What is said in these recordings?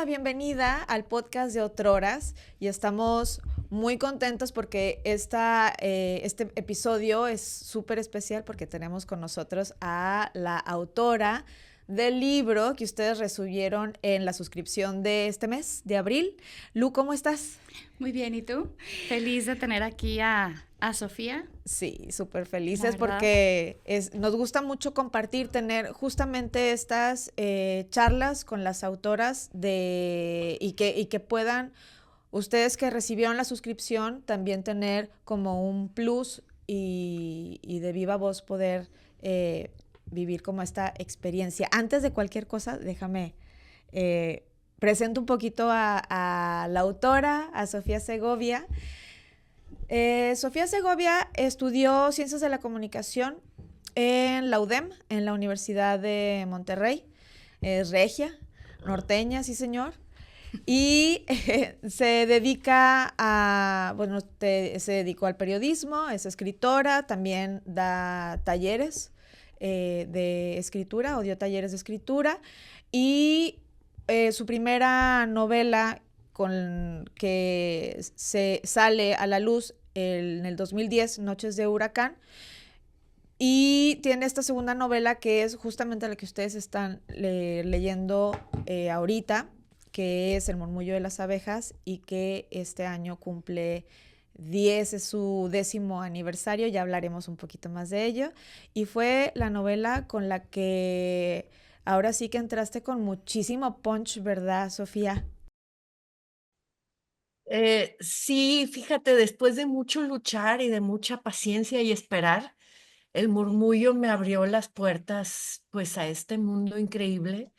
la bienvenida al podcast de Otroras y estamos muy contentos porque este episodio es súper especial porque tenemos con nosotros a la autora del libro que ustedes recibieron en la suscripción de este mes, de abril. Lu, ¿cómo estás? Muy bien, ¿y tú? Feliz de tener aquí a Sofía, Sí, súper la felices verdad. porque nos gusta mucho compartir, tener justamente estas charlas con las autoras y que puedan ustedes que recibieron la suscripción también tener como un plus y de viva voz poder vivir como esta experiencia. Antes de cualquier cosa, déjame eh, presento un poquito a la autora, a Sofía Segovia. Sofía Segovia estudió Ciencias de la Comunicación en la UDEM, en la Universidad de Monterrey. Es regia, norteña, sí señor. Y se dedica se dedicó al periodismo, es escritora, también da talleres de escritura, o dio talleres de escritura. Y su primera novela con que se sale a la luz en el 2010, Noches de Huracán, y tiene esta segunda novela que es justamente la que ustedes están leyendo ahorita, que es El murmullo de las abejas y que este año cumple 10, es su 10º aniversario, ya hablaremos un poquito más de ello. Y fue la novela con la que ahora sí que entraste con muchísimo punch, ¿verdad, Sofía? Sí, fíjate, después de mucho luchar y de mucha paciencia y esperar, el murmullo me abrió las puertas pues a este mundo increíble,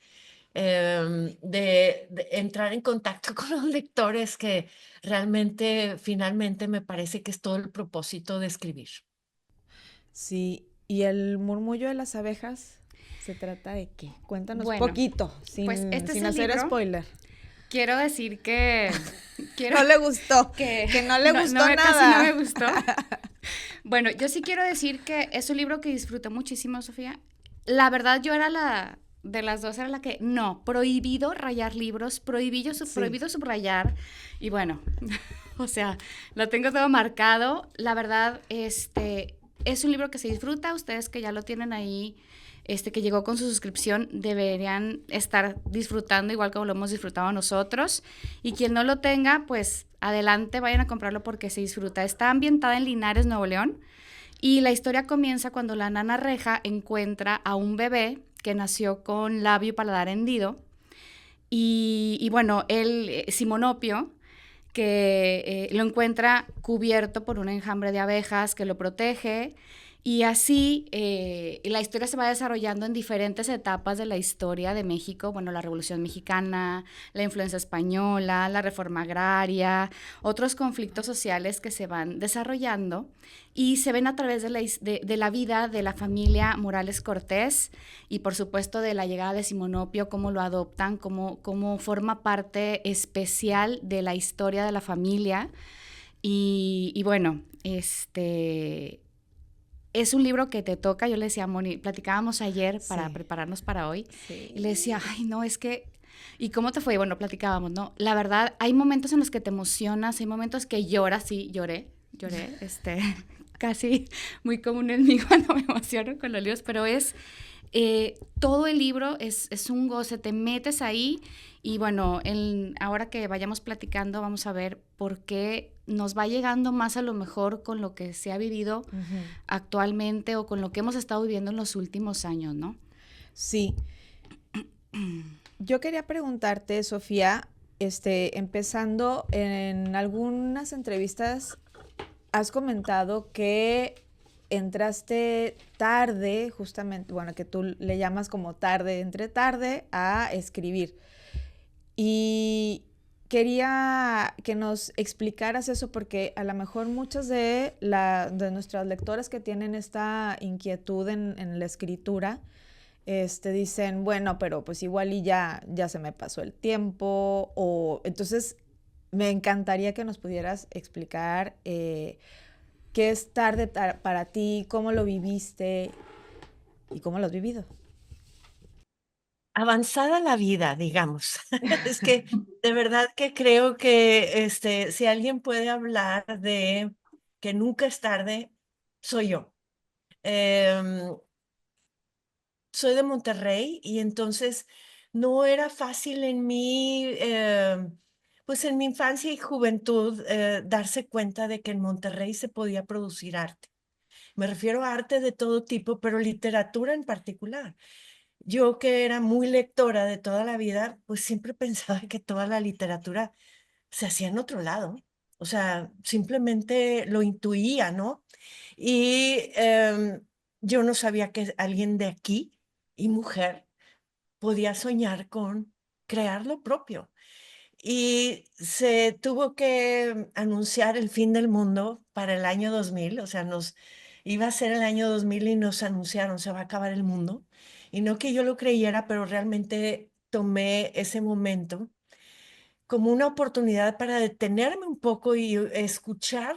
de entrar en contacto con los lectores que realmente finalmente me parece que es todo el propósito de escribir. Sí, ¿y el murmullo de las abejas se trata de qué? Cuéntanos Bueno, poquito, pues sin, este es sin el hacer libro. spoiler. Quiero decir que... Quiero No le gustó, que... que no le gustó casi no me nada. gustó. Bueno, yo sí quiero decir que es un libro que disfruté muchísimo, Sofía. La verdad, yo era de las dos era la que, no, prohibido rayar libros, Sí, prohibido subrayar. Y bueno, o sea, lo tengo todo marcado. La verdad, es un libro que se disfruta. Ustedes que ya lo tienen ahí, que llegó con su suscripción, deberían estar disfrutando igual como lo hemos disfrutado nosotros. Y quien no lo tenga, pues adelante, vayan a comprarlo porque se disfruta. Está ambientada en Linares, Nuevo León. Y la historia comienza cuando la nana Reja encuentra a un bebé que nació con labio y paladar hendido. Y bueno, él, Simonopio, que lo encuentra cubierto por un enjambre de abejas que lo protege. Y así la historia se va desarrollando en diferentes etapas de la historia de México. Bueno, la Revolución Mexicana, la influencia española, la reforma agraria, otros conflictos sociales que se van desarrollando y se ven a través de la vida de la familia Morales Cortés y por supuesto de la llegada de Simonopio, cómo lo adoptan, cómo forma parte especial de la historia de la familia. Y bueno, es un libro que te toca. Yo le decía a Moni, platicábamos ayer para sí, prepararnos para hoy, y le sí. decía, ay, no, es que, ¿y cómo te fue? Y bueno, platicábamos, ¿no? La verdad, hay momentos en los que te emocionas, hay momentos que lloras, sí, lloré, casi muy común en mí cuando me emociono con los libros, pero todo el libro es un goce, te metes ahí y bueno, ahora que vayamos platicando vamos a ver por qué nos va llegando más a lo mejor con lo que se ha vivido Ujú. actualmente o con lo que hemos estado viviendo en los últimos años, ¿no? Sí, yo quería preguntarte, Sofía, empezando en algunas entrevistas has comentado que entraste tarde, justamente, bueno, que tú le llamas como tarde, entre tarde a escribir. Y quería que nos explicaras eso porque a lo mejor muchas de nuestras lectoras que tienen esta inquietud en la escritura, dicen, bueno, pero pues igual y ya se me pasó el tiempo, o entonces me encantaría que nos pudieras explicar qué es tarde para ti, cómo lo viviste y cómo lo has vivido. avanzada la vida, digamos. Es que de verdad que creo que si alguien puede hablar de que nunca es tarde, soy yo. Em, Soy de Monterrey y entonces no era fácil en mí, pues en mi infancia y juventud, darse cuenta de que en Monterrey se podía producir arte. Me refiero a arte de todo tipo, pero literatura en particular. Yo que era muy lectora de toda la vida, pues siempre pensaba que toda la literatura se hacía en otro lado. O sea, simplemente lo intuía, ¿no? Y yo no sabía que alguien de aquí y mujer podía soñar con crear lo propio. Y se tuvo que anunciar el fin del mundo para el año 2000, o sea, iba a ser el año 2000 y nos anunciaron, se va a acabar el mundo. Y no que yo lo creyera, pero realmente tomé ese momento como una oportunidad para detenerme un poco y escuchar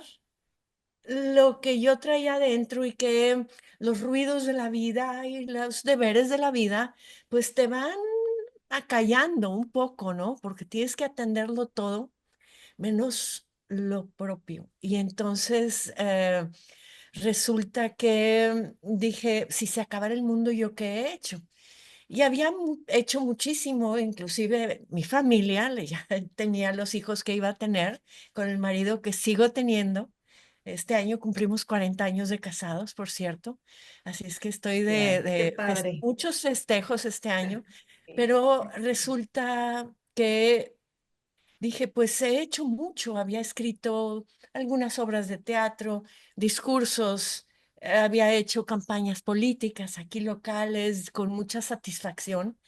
lo que yo traía adentro y que los ruidos de la vida y los deberes de la vida, pues te van acallando un poco, ¿no? Porque tienes que atenderlo todo menos lo propio. Y entonces resulta que dije, si se acabara el mundo, ¿yo qué he hecho? Y había hecho muchísimo, inclusive mi familia, ya tenía los hijos que iba a tener, con el marido que sigo teniendo. Este año cumplimos 40 años de casados, por cierto. Así es que estoy Wow, qué padre. muchos festejos este año, pero resulta que dije, pues he hecho mucho, había escrito algunas obras de teatro, discursos, había hecho campañas políticas aquí locales con mucha satisfacción,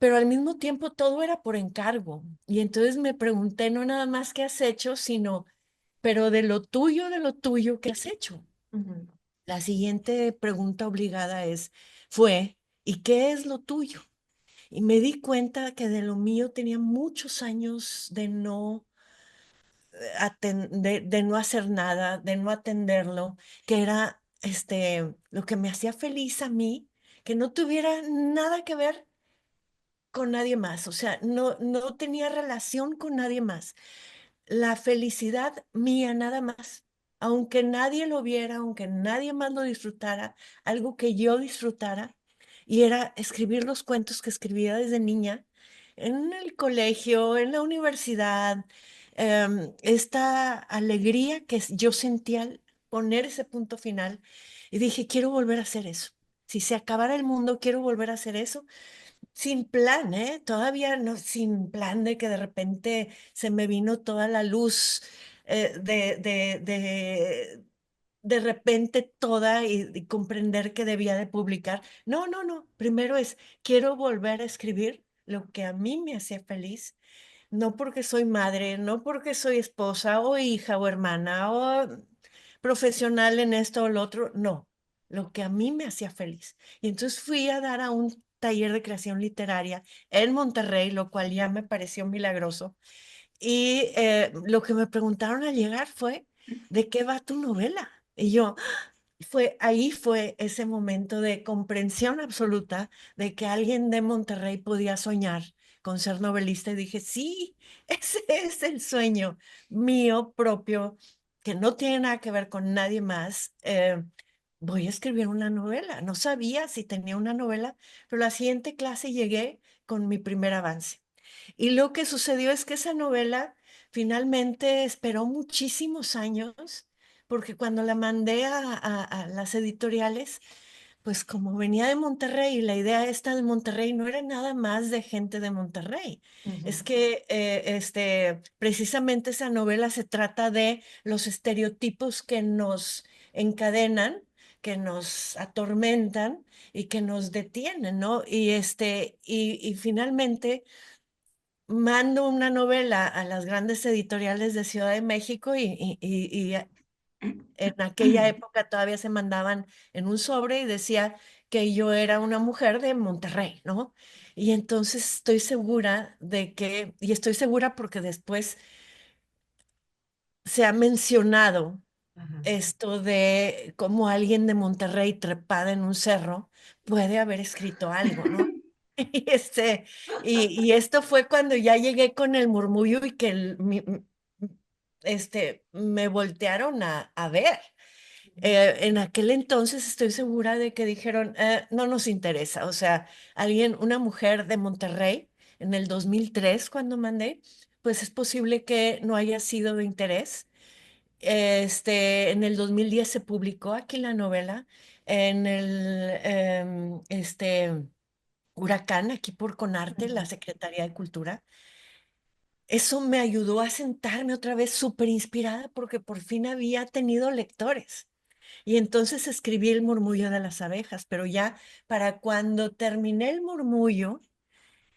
pero al mismo tiempo todo era por encargo. Y entonces me pregunté no nada más qué has hecho, sino, pero de lo tuyo, ¿qué has hecho? Ujú. La siguiente pregunta obligada fue, ¿y qué es lo tuyo? Y me di cuenta que de lo mío tenía muchos años de de no hacer nada, de no atenderlo, que era lo que me hacía feliz a mí, que no tuviera nada que ver con nadie más, o sea, no tenía relación con nadie más. La felicidad mía nada más, aunque nadie lo viera, aunque nadie más lo disfrutara, algo que yo disfrutara, y era escribir los cuentos que escribía desde niña, en el colegio, en la universidad, esta alegría que yo sentía al poner ese punto final, y dije, quiero volver a hacer eso. Si se acabara el mundo, quiero volver a hacer eso sin plan, ¿eh? Todavía no, sin plan de que de repente se me vino toda la luz de repente toda y comprender que debía de publicar. No, no, no. Primero quiero volver a escribir lo que a mí me hacía feliz, no porque soy madre, no porque soy esposa o hija o hermana o profesional en esto o lo otro, no, lo que a mí me hacía feliz. Y entonces fui a dar a un taller de creación literaria en Monterrey, lo cual ya me pareció milagroso. Y lo que me preguntaron al llegar fue, ¿de qué va tu novela? Y yo, ahí fue ese momento de comprensión absoluta de que alguien de Monterrey podía soñar con ser novelista y dije, sí, ese es el sueño mío propio, que no tiene nada que ver con nadie más. Voy a escribir una novela. No sabía si tenía una novela, pero la siguiente clase llegué con mi primer avance. Y lo que sucedió es que esa novela finalmente esperó muchísimos años, porque cuando la mandé a las editoriales, pues como venía de Monterrey, la idea esta de Monterrey no era nada más de gente de Monterrey. Es Ujú. que precisamente esa novela se trata de los estereotipos que nos encadenan, que nos atormentan y que nos detienen, ¿no? Y finalmente mando una novela a las grandes editoriales de Ciudad de México y en aquella época todavía se mandaban en un sobre y decía que yo era una mujer de Monterrey, ¿no? Y entonces estoy segura y estoy segura porque después se ha mencionado Ajá. esto de cómo alguien de Monterrey trepada en un cerro puede haber escrito algo, ¿no? Y, y esto fue cuando ya llegué con el murmullo y que me voltearon a ver. En aquel entonces estoy segura de que dijeron, no nos interesa". O sea, una mujer de Monterrey, en el 2003 cuando mandé, pues es posible que no haya sido de interés. En el 2010 se publicó aquí la novela, en el Huracán, aquí por Conarte, la Secretaría de Cultura. Eso me ayudó a sentarme otra vez súper inspirada porque por fin había tenido lectores. Y entonces escribí El murmullo de las abejas, pero ya para cuando terminé El murmullo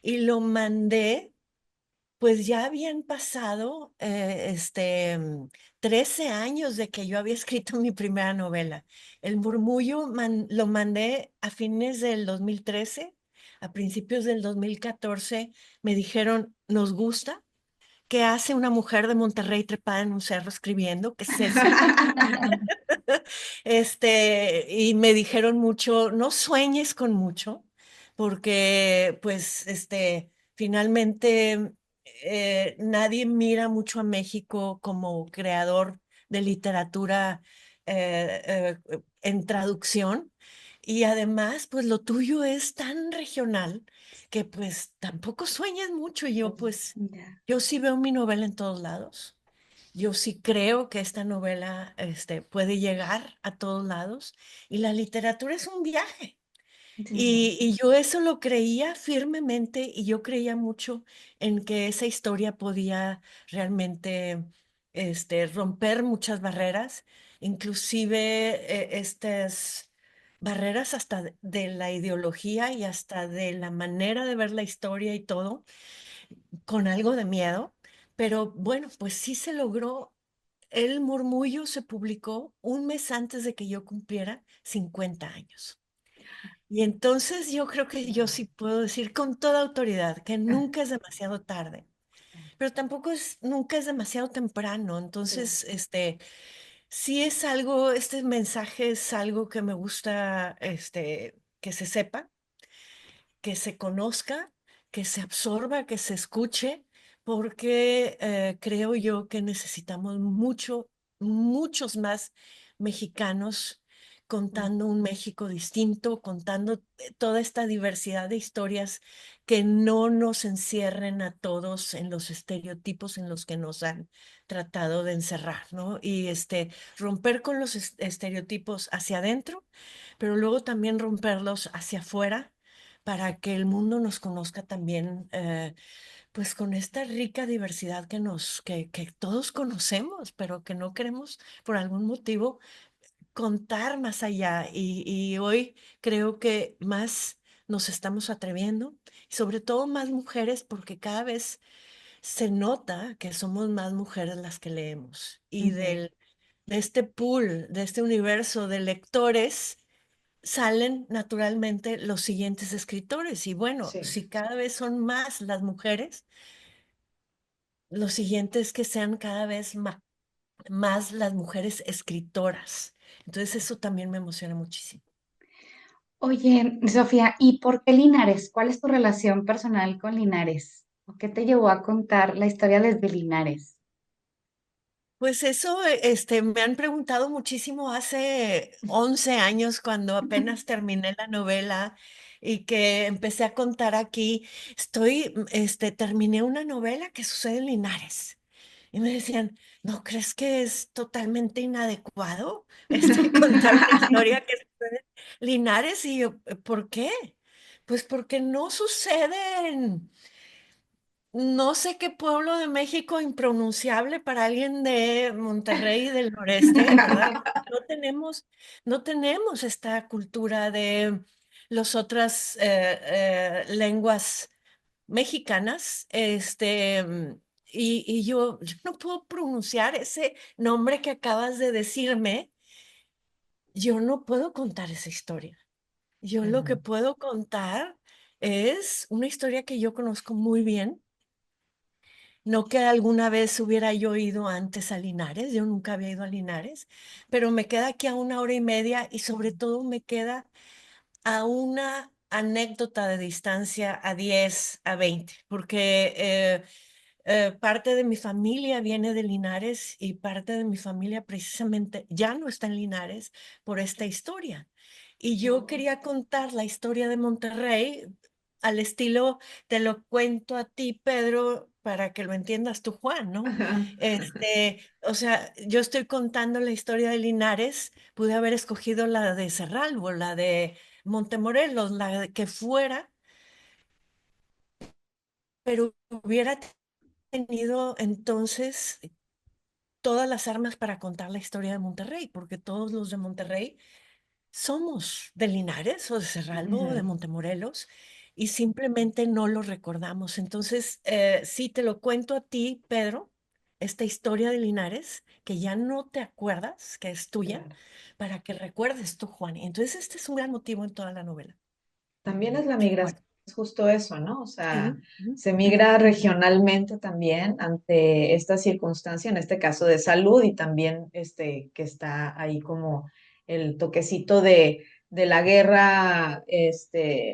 y lo mandé, pues ya habían pasado 13 años de que yo había escrito mi primera novela. El murmullo lo mandé a fines del 2013, a principios del 2014 me dijeron, nos gusta. ¿Qué hace una mujer de Monterrey trepada en un cerro escribiendo? ¿Qué es eso? Y me dijeron mucho, no sueñes con mucho, porque pues finalmente nadie mira mucho a México como creador de literatura en traducción. Y además, pues lo tuyo es tan regional que pues tampoco sueñas mucho. Y yo pues, Ya. yo sí veo mi novela en todos lados. Yo sí creo que esta novela puede llegar a todos lados y la literatura es un viaje. Sí. Y yo eso lo creía firmemente y yo creía mucho en que esa historia podía realmente romper muchas barreras, inclusive estas barreras hasta de la ideología y hasta de la manera de ver la historia y todo, con algo de miedo. Pero bueno, pues sí se logró. El murmullo se publicó un mes antes de que yo cumpliera 50 años. Y entonces yo creo que yo sí puedo decir con toda autoridad que nunca es demasiado tarde, pero tampoco nunca es demasiado temprano. Entonces, sí es algo, este mensaje es algo que me gusta, que se sepa, que se conozca, que se absorba, que se escuche, porque creo yo que necesitamos muchos más mexicanos contando un México distinto, contando toda esta diversidad de historias que no nos encierren a todos en los estereotipos en los que nos han tratado de encerrar, ¿no? Y romper con los estereotipos hacia adentro, pero luego también romperlos hacia afuera para que el mundo nos conozca también, pues con esta rica diversidad que todos conocemos, pero que no queremos por algún motivo contar más allá. Y hoy creo que más nos estamos atreviendo, y sobre todo más mujeres, porque cada vez se nota que somos más mujeres las que leemos. Y de este pool, de este universo de lectores, salen naturalmente los siguientes escritores. Y bueno, Sí. si cada vez son más las mujeres, lo siguiente es que sean cada vez más las mujeres escritoras. Entonces eso también me emociona muchísimo. Oye, Sofía, ¿y por qué Linares? ¿Cuál es tu relación personal con Linares? ¿O qué te llevó a contar la historia desde Linares? Pues eso, me han preguntado muchísimo hace 11 años cuando apenas terminé la novela y que empecé a contar aquí. Terminé una novela que sucede en Linares. Y me decían, ¿no crees que es totalmente inadecuado contar una historia que sucede en Linares? Y yo, ¿por qué? Pues porque no sucede en no sé qué pueblo de México impronunciable para alguien de Monterrey y del noreste, ¿verdad? No tenemos esta cultura de las otras lenguas mexicanas, y yo no puedo pronunciar ese nombre que acabas de decirme. Yo no puedo contar esa historia. Yo lo que Ujú. puedo contar es una historia que yo conozco muy bien. No que alguna vez hubiera yo ido antes a Linares, yo nunca había ido a Linares, pero me queda aquí a 1 hora y media y sobre todo me queda a una anécdota de distancia a 10, a 20, porque parte de mi familia viene de Linares y parte de mi familia precisamente ya no está en Linares por esta historia. Y yo quería contar la historia de Monterrey al estilo, te lo cuento a ti, Pedro, para que lo entiendas tú, Juan, ¿no? O sea, yo estoy contando la historia de Linares, pude haber escogido la de Cerralbo, la de Montemorelos, la que fuera, pero hubiera tenido entonces todas las armas para contar la historia de Monterrey, porque todos los de Monterrey somos de Linares o de Cerralbo o de Ujú. Montemorelos y simplemente no lo recordamos. Entonces, sí te lo cuento a ti, Pedro, esta historia de Linares, que ya no te acuerdas, que es tuya, Claro. para que recuerdes tú, Juan. Y entonces, este es un gran motivo en toda la novela. También es la Qué bueno. migración, es justo eso, ¿no? O sea, Sí. Ujú. se migra regionalmente también ante esta circunstancia, en este caso de salud, y también que está ahí como el toquecito de la guerra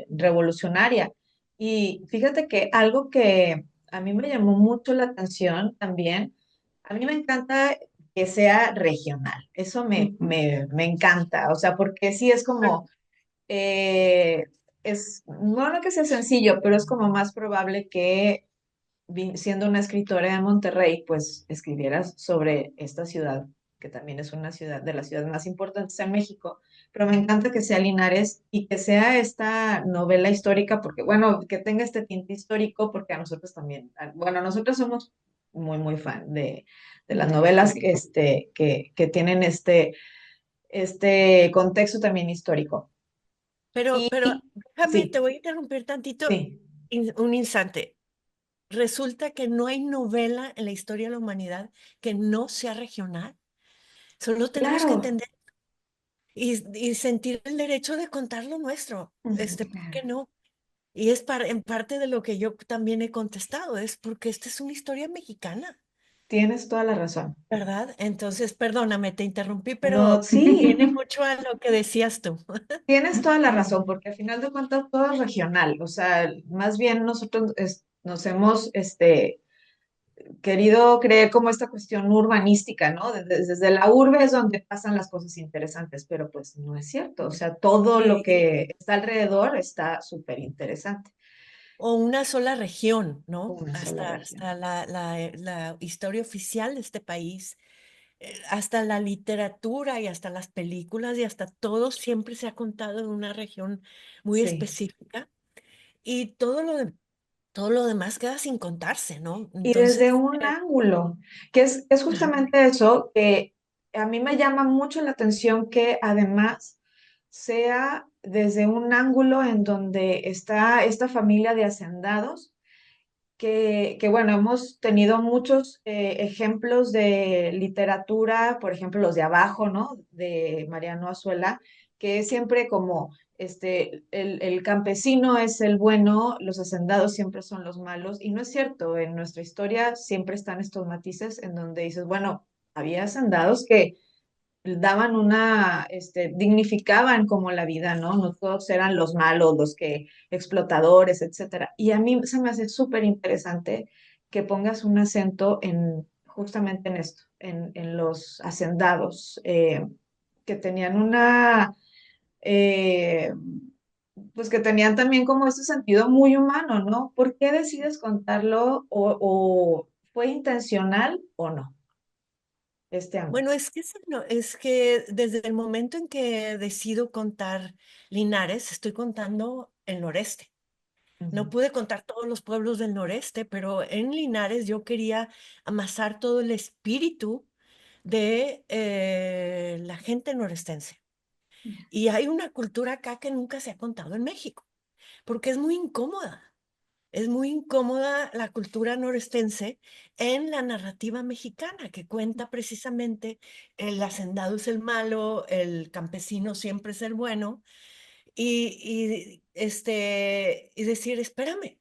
revolucionaria. Y fíjate que algo que a mí me llamó mucho la atención también, a mí me encanta que sea regional, eso me encanta, o sea, porque sí es como eh, no que sea sencillo, pero es como más probable que siendo una escritora de Monterrey, pues escribieras sobre esta ciudad, que también es una ciudad de las ciudades más importantes en México, pero me encanta que sea Linares y que sea esta novela histórica, porque bueno, que tenga este tinte histórico, porque a nosotros también, bueno, nosotros somos muy fan de las novelas que tienen este contexto también histórico. Pero, Y pero déjame, te sí, voy a interrumpir tantito, sí, un instante. Resulta que no hay novela en la historia de la humanidad que no sea regional. Solo tenemos que claro. entender y sentir el derecho de contar lo nuestro. Ujú, ¿Por claro. qué no? Y es en parte de lo que yo también he contestado, es porque esta es una historia mexicana, Tienes toda la razón. ¿verdad? Entonces, perdóname, te interrumpí, No, pero sí, viene mucho a lo que decías tú. tienes toda la razón, porque al final de cuentas todo es regional. O sea, más bien nosotros nos hemos querido creer como esta cuestión urbanística, ¿no? Desde la urbe es donde pasan las cosas interesantes, pero pues no es cierto. O sea, todo lo Sí, que está alrededor está súper interesante. o una sola región, ¿no? Una sola región. Hasta la historia oficial de este país, hasta la literatura y hasta las películas y hasta todo siempre se ha contado en una región muy Sí. específica y todo lo demás queda sin contarse, ¿no? Y desde Entonces, un ángulo, que es ajá, justamente eso, que a mí me llama mucho la atención que además sea desde un ángulo en donde está esta familia de hacendados, que bueno, hemos tenido muchos ejemplos de literatura, por ejemplo, los de abajo, ¿no? De Mariano Azuela, que es siempre como el campesino es el bueno, los hacendados siempre son los malos, y no es cierto, en nuestra historia siempre están estos matices en donde dices, bueno, había hacendados que daban dignificaban como la vida, ¿no? No todos eran los malos, los que explotadores, etcétera. Y a mí se me hace súper interesante que pongas un acento justamente en esto, en los hacendados, que tenían eh, pues que tenían también como ese sentido muy humano, ¿no? ¿Por qué decides contarlo o fue intencional o no, este ángulo? bueno, es que desde el momento en que decido contar Linares, estoy contando el noreste. No Ujú. pude contar todos los pueblos del noreste, pero en Linares yo quería amasar todo el espíritu de la gente norestense. Y hay una cultura acá que nunca se ha contado en México, porque es muy incómoda. Es muy incómoda la cultura norestense en la narrativa mexicana, que cuenta precisamente el hacendado es el malo, el campesino siempre es el bueno, y decir, espérame,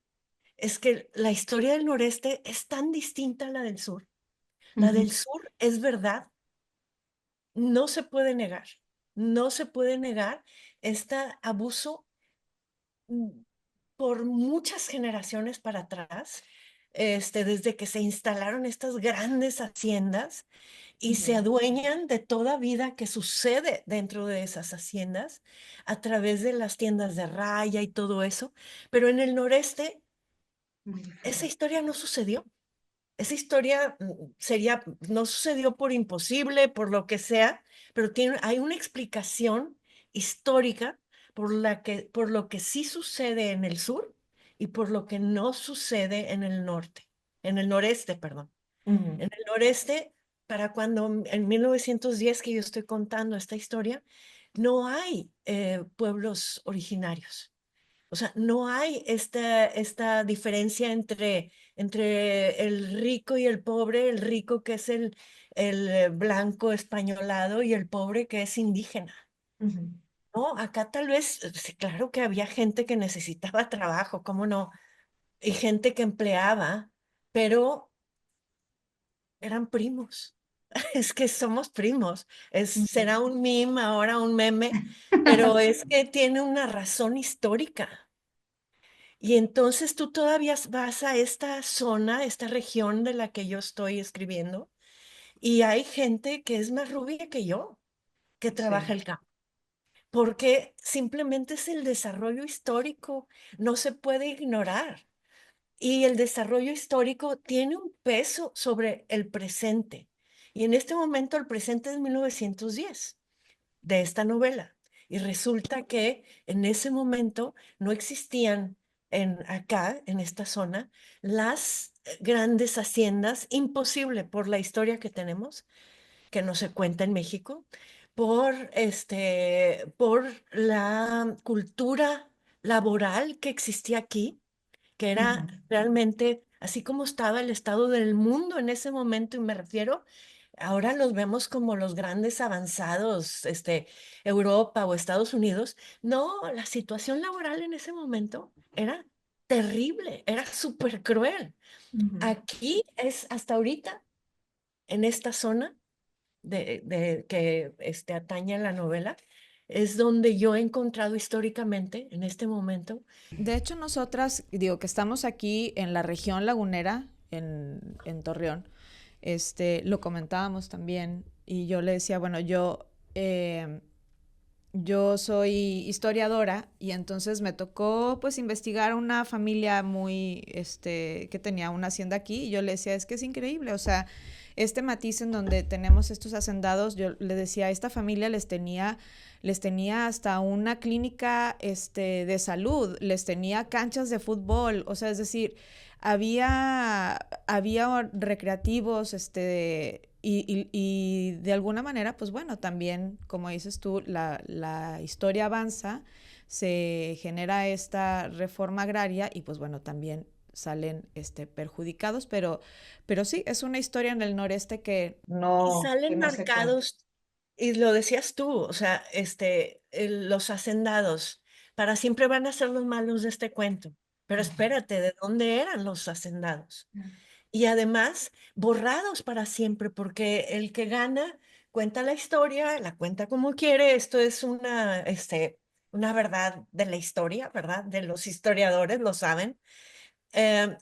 es que la historia del noreste es tan distinta a la del sur. La Ujú. del sur es verdad, no se puede negar, no se puede negar este abuso mm, por muchas generaciones para atrás, desde que se instalaron estas grandes haciendas y se Ujú. adueñan de toda vida que sucede dentro de esas haciendas a través de las tiendas de raya y todo eso. Pero en el noreste, Muy esa diferente. historia no sucedió. Esa historia no sucedió por imposible, por lo que sea, pero hay una explicación histórica por lo que sí sucede en el sur y por lo que no sucede en el norte, en el noreste, perdón. Ujú. En el noreste, para cuando en 1910 que yo estoy contando esta historia, no hay pueblos originarios. O sea, no hay esta diferencia entre el rico y el pobre, el rico que es el blanco españolado y el pobre que es indígena. Ujú. No, acá tal vez, sí, claro que había gente que necesitaba trabajo, ¿cómo no? Y gente que empleaba, pero eran primos. Es que somos primos. Ujú. Será un meme, ahora un meme, pero es que tiene una razón histórica. Y entonces tú todavía vas a esta zona, esta región de la que yo estoy escribiendo, y hay gente que es más rubia que yo, que trabaja Sí. el campo, porque simplemente es el desarrollo histórico, no se puede ignorar. Y el desarrollo histórico tiene un peso sobre el presente. Y en este momento el presente es 1910 de esta novela. Y resulta que en ese momento no existían acá, en esta zona, las grandes haciendas, imposible por la historia que tenemos, que no se cuenta en México, por la cultura laboral que existía aquí, que era Ujú. realmente así como estaba el estado del mundo en ese momento, y me refiero, ahora los vemos como los grandes avanzados, Europa o Estados Unidos. No, la situación laboral en ese momento era terrible, era súper cruel. Ujú. Aquí es hasta ahorita, en esta zona que atañe a la novela, es donde yo he encontrado históricamente, en este momento. De hecho, nosotras, digo que estamos aquí en la región lagunera, en Torreón, lo comentábamos también y yo le decía, bueno, yo soy historiadora y entonces me tocó pues investigar una familia que tenía una hacienda aquí y yo le decía, es que es increíble, o sea, este matiz en donde tenemos estos hacendados, yo le decía, esta familia les tenía hasta una clínica de salud, les tenía canchas de fútbol, o sea, es decir, había recreativos, y de alguna manera, pues bueno, también, como dices tú, la historia avanza, se genera esta reforma agraria y pues bueno, también salen perjudicados, pero sí, es una historia en el noreste Y Que salen no se cuenta. marcados, y lo decías tú, o sea, los hacendados para siempre van a ser los malos de este cuento. Pero Ujú. espérate, ¿de dónde eran los hacendados? Y además, borrados para siempre, porque el que gana cuenta la historia, la cuenta como quiere. Esto es una verdad de la historia, ¿verdad? De los historiadores, lo saben.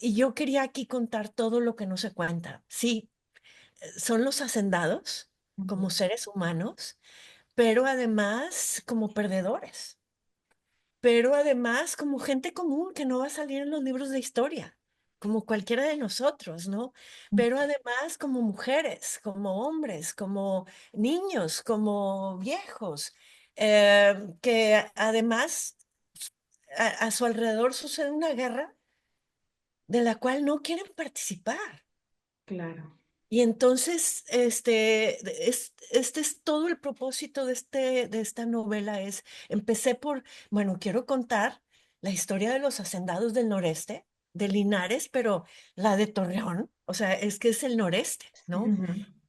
Y yo quería aquí contar todo lo que no se cuenta. Sí, son los hacendados como Ujú. seres humanos, pero además como perdedores, pero además como gente común que no va a salir en los libros de historia, como cualquiera de nosotros, ¿no? Pero además como mujeres, como hombres, como niños, como viejos, que además a su alrededor sucede una guerra de la cual no quieren participar. Claro. Y entonces, este es todo el propósito de esta novela. Empecé bueno, quiero contar la historia de los hacendados del noreste, de Linares, pero la de Torreón, o sea, es que es el noreste, ¿no? Ujú.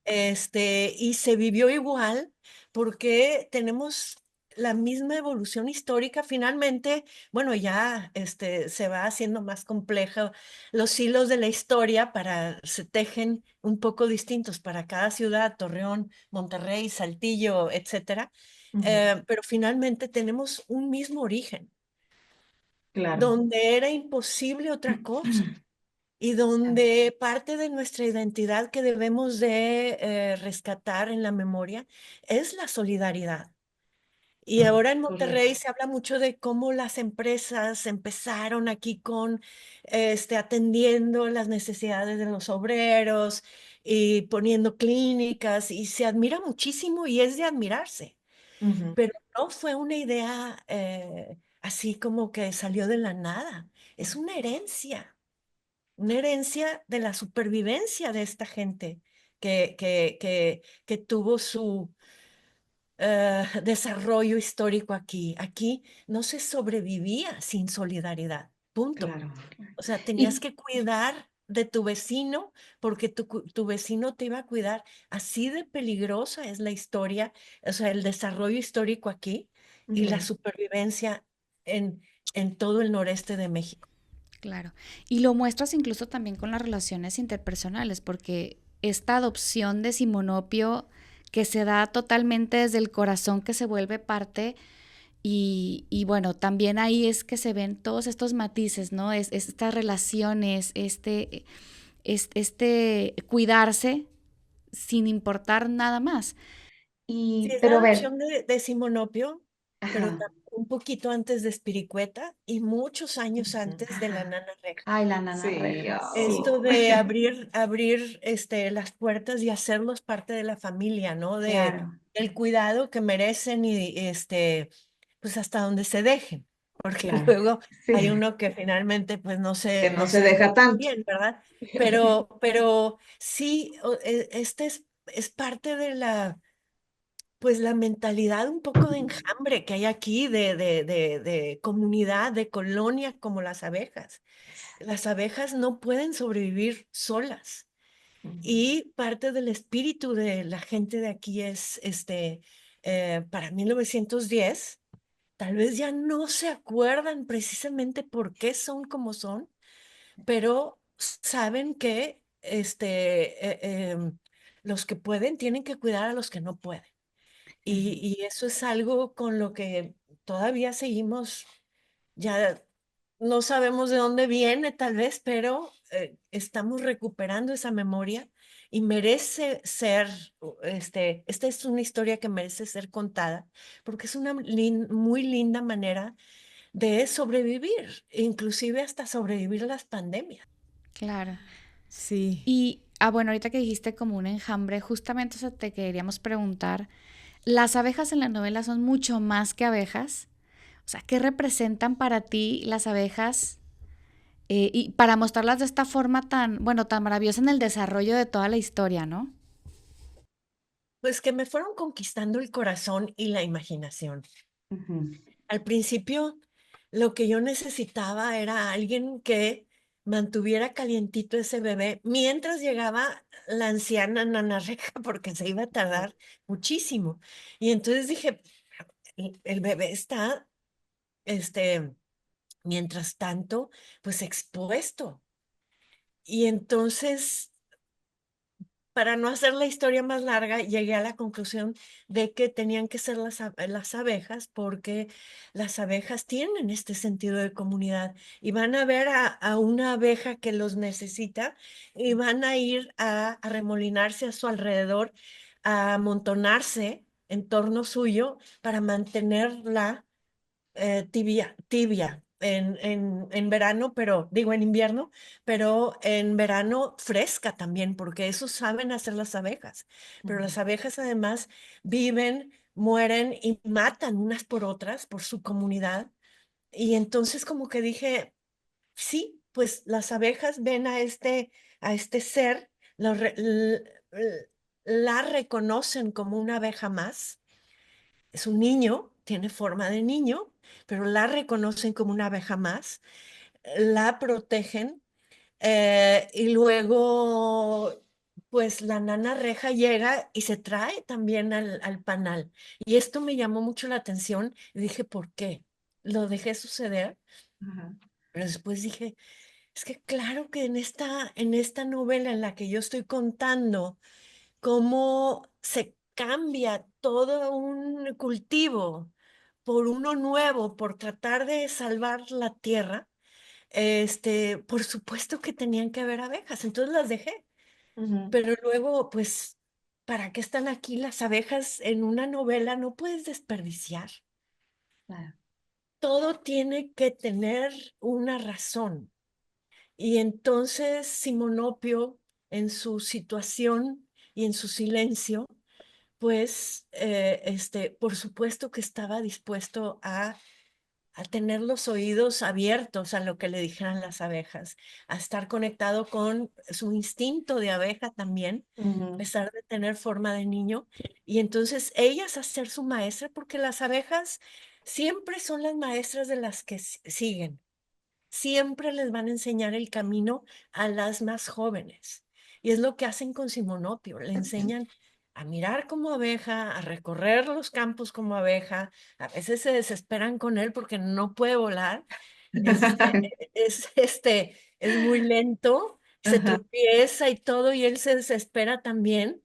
Y se vivió igual porque tenemos la misma evolución histórica. Finalmente, bueno, ya se va haciendo más complejo los hilos de la historia se tejen un poco distintos para cada ciudad, Torreón, Monterrey, Saltillo, etcétera. Ujú. Pero finalmente tenemos un mismo origen. Claro. donde era imposible otra cosa y donde parte de nuestra identidad que debemos de rescatar en la memoria es la solidaridad. Y ahora en Monterrey Correcto. se habla mucho de cómo las empresas empezaron aquí con atendiendo las necesidades de los obreros y poniendo clínicas y se admira muchísimo y es de admirarse, Ujú. pero no fue una idea así como que salió de la nada, es una herencia de la supervivencia de esta gente que tuvo su desarrollo histórico aquí. Aquí no se sobrevivía sin solidaridad, punto. Claro. O sea, tenías Y que cuidar de tu vecino porque tu vecino te iba a cuidar. Así de peligrosa es la historia, o sea, el desarrollo histórico aquí y la ujú, supervivencia en, en todo el noreste de México. Claro. Y lo muestras incluso también con las relaciones interpersonales, porque esta adopción de Simonopio que se da totalmente desde el corazón, que se vuelve parte, y bueno, también ahí es que se ven todos estos matices, ¿no? Es estas relaciones, este cuidarse sin importar nada más. Sí, Y, es la pero ver, adopción de Simonopio, pero ajá. también un poquito antes de Espiricueta y muchos años Ujú. antes de la ajá. Nana Reja. Ay, la nana Sí, regia. sí. Esto de abrir las puertas y hacerlos parte de la familia, ¿no? Claro. Del cuidado que merecen y pues hasta donde se dejen, porque Claro. luego hay Sí. uno que finalmente pues Que no no se se deja deja tanto. bien, ¿verdad? Pero sí, es parte de pues la mentalidad un poco de enjambre que hay aquí, de comunidad, de colonia como las abejas. Las abejas no pueden sobrevivir solas. Ujú. Y parte del espíritu de la gente de aquí es, para 1910, tal vez ya no se acuerdan precisamente por qué son como son, pero saben que los que pueden tienen que cuidar a los que no pueden. Ujú. Y eso es algo con lo que todavía seguimos, ya no sabemos de dónde viene tal vez, pero estamos recuperando esa memoria y merece ser, esta es una historia que merece ser contada, porque es una muy linda manera de sobrevivir, inclusive hasta sobrevivir a las pandemias. Claro. Sí. Y, bueno, ahorita que dijiste como un enjambre, justamente eso te queríamos preguntar. ¿Las abejas en la novela son mucho más que abejas? O sea, ¿qué representan para ti las abejas? Y para mostrarlas de esta forma tan, bueno, tan maravillosa en el desarrollo de toda la historia, ¿no? Pues que me fueron conquistando el corazón y la imaginación. Ujú. Al principio, lo que yo necesitaba era alguien que mantuviera calientito ese bebé mientras llegaba la anciana Nana Reja, porque se iba a tardar muchísimo. Y entonces dije, el bebé está, este, mientras tanto, pues expuesto. Y entonces para no hacer la historia más larga, llegué a la conclusión de que tenían que ser las abejas porque las abejas tienen este sentido de comunidad y van a ver a una abeja que los necesita y van a ir a arremolinarse a su alrededor, a amontonarse en torno suyo para mantenerla tibia en verano, pero digo en invierno, pero en verano fresca también, porque eso saben hacer las abejas. Pero Ujú. las abejas además viven, mueren y matan unas por otras, por su comunidad. Y entonces como que dije, sí, pues las abejas ven a este ser, la reconocen como una abeja más, es un niño, tiene forma de niño, pero la reconocen como una abeja más, la protegen y luego pues la nana reja llega y se trae también al panal. Y esto me llamó mucho la atención y dije, ¿por qué? Lo dejé suceder, Ajá. pero después dije, es que claro que en esta novela en la que yo estoy contando cómo se cambia todo un cultivo por uno nuevo, por tratar de salvar la tierra, por supuesto que tenían que haber abejas, entonces las dejé. Ujú. Pero luego, pues, ¿para qué están aquí las abejas en una novela? No puedes desperdiciar. Claro. Todo tiene que tener una razón. Y entonces Simonopio, en su situación y en su silencio, pues, por supuesto que estaba dispuesto a tener los oídos abiertos a lo que le dijeran las abejas, a estar conectado con su instinto de abeja también, a Ujú. pesar de tener forma de niño. Y entonces ellas a ser su maestra, porque las abejas siempre son las maestras de las que siguen. Siempre les van a enseñar el camino a las más jóvenes. Y es lo que hacen con Simonopio. Le enseñan a mirar como abeja, a recorrer los campos como abeja. A veces se desesperan con él porque no puede volar. Es muy lento, se Ajá. tropieza y todo, y él se desespera también.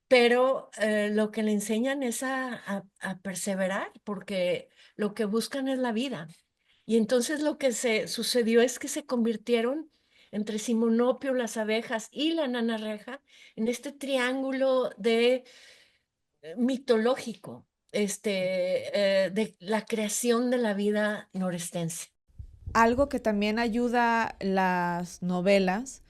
Pero lo que le enseñan es a perseverar, porque lo que buscan es la vida. Y entonces lo que se sucedió es que se convirtieron entre Simonopio, las abejas y la nanarreja en este triángulo de mitológico, de la creación de la vida norestense. Algo que también ayuda las novelas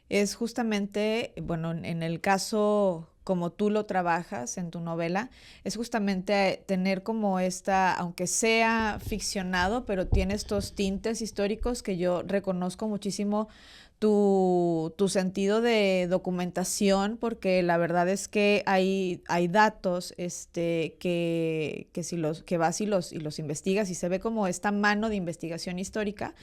es justamente, bueno, en el caso como tú lo trabajas en tu novela, es justamente tener como esta, aunque sea ficcionado, pero tiene estos tintes históricos que yo reconozco muchísimo tu sentido de documentación, porque la verdad es que hay datos que si que vas y los investigas y se ve como esta mano de investigación histórica.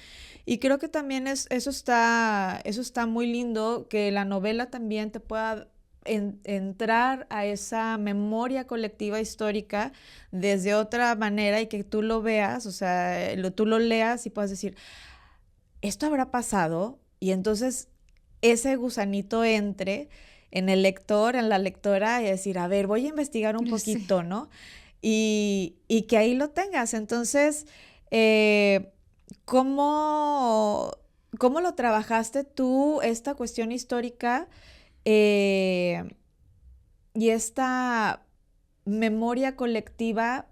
Y creo que también eso está muy lindo, que la novela también te pueda entrar a esa memoria colectiva histórica desde otra manera y que tú lo veas, o sea, tú lo leas y puedas decir, ¿esto habrá pasado? Y entonces ese gusanito entre en el lector, en la lectora, y decir, a ver, voy a investigar un Sí. poquito, ¿no? Y que ahí lo tengas. Entonces, eh, ¿cómo, ¿cómo lo trabajaste tú, esta cuestión histórica eh, y esta memoria colectiva